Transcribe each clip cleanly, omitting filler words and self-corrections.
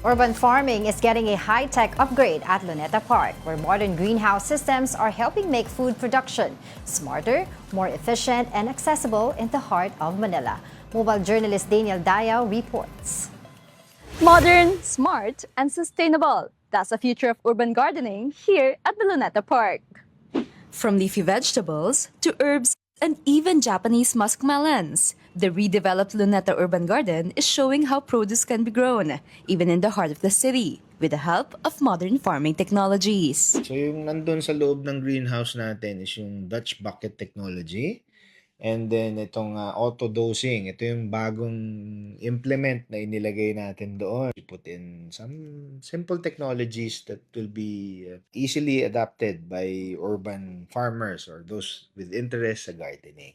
Urban farming is getting a high-tech upgrade at Luneta Park, where modern greenhouse systems are helping make food production smarter, more efficient, and accessible in the heart of Manila. Mobile journalist Daniel Dayao reports. Modern, smart, and sustainable. That's the future of urban gardening here at the Luneta Park. From leafy vegetables to herbs and even Japanese muskmelons, the redeveloped Luneta Urban Garden is showing how produce can be grown, even in the heart of the city, with the help of modern farming technologies. So yung nandun sa loob ng greenhouse natin is yung Dutch bucket technology. And then itong auto-dosing, ito yung bagong implement na inilagay natin doon. We put in some simple technologies that will be easily adapted by urban farmers or those with interest sa gardening.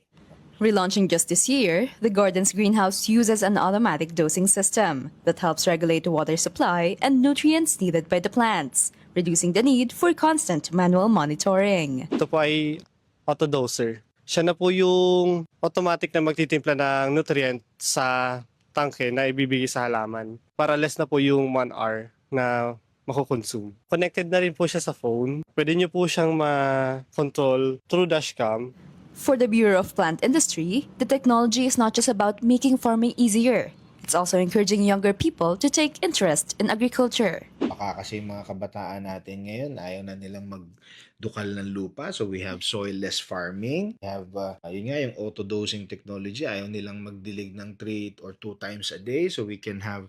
Relaunching just this year, the garden's greenhouse uses an automatic dosing system that helps regulate the water supply and nutrients needed by the plants, reducing the need for constant manual monitoring. Ito po ay autodoser. Siya na po yung automatic na magtitimpla ng nutrient sa tangke na ibibigay sa halaman para less na po yung 1 hour na makukonsume. Connected na rin po siya sa phone. Pwede nyo po siyang ma-control through dashcam. For the Bureau of Plant Industry, the technology is not just about making farming easier. It's also encouraging younger people to take interest in agriculture. Baka kasi mga kabataan natin ngayon, ayaw na nilang magdukal ng lupa. So we have soilless farming. We have, yun nga, yung auto-dosing technology. Ayaw nilang magdilig ng 3 or 2 times a day. So we can have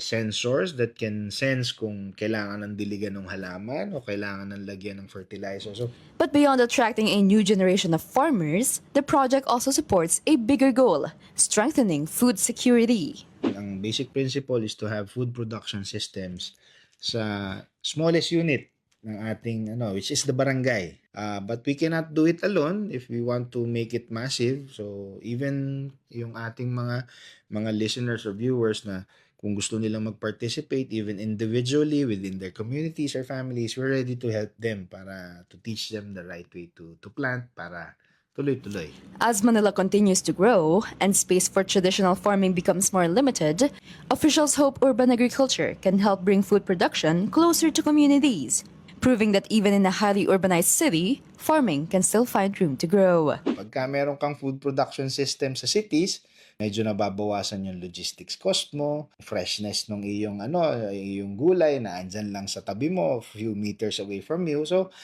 sensors that can sense kung kailangan ng diligan ng halaman o kailangan ng lagyan ng fertilizer. So, But beyond attracting a new generation of farmers, the project also supports a bigger goal, strengthening food security. ang basic principle is to have food production systems sa smallest unit ng ating which is the barangay. But we cannot do it alone if we want to make it massive. So even yung ating mga listeners or viewers na kung gusto nilang mag-participate even individually within their communities or families, we're ready to help them para to teach them the right way to plant para tuloy-tuloy. As Manila continues to grow and space for traditional farming becomes more limited, officials hope urban agriculture can help bring food production closer to communities, proving that even in a highly urbanized city, farming can still find room to grow. Pagka meron kang food production system sa cities, medyo nababawasan yung logistics cost mo, freshness ng iyong gulay na andyan lang sa tabi mo, a few meters away from you. So,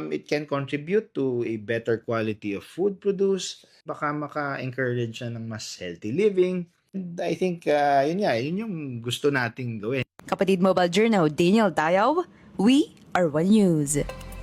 it can contribute to a better quality of food produce. Baka maka-encourage siya ng mas healthy living. And I think, yun yung gusto nating gawin. Kapatid Mobile Journal, Daniel Dayao, we are One News.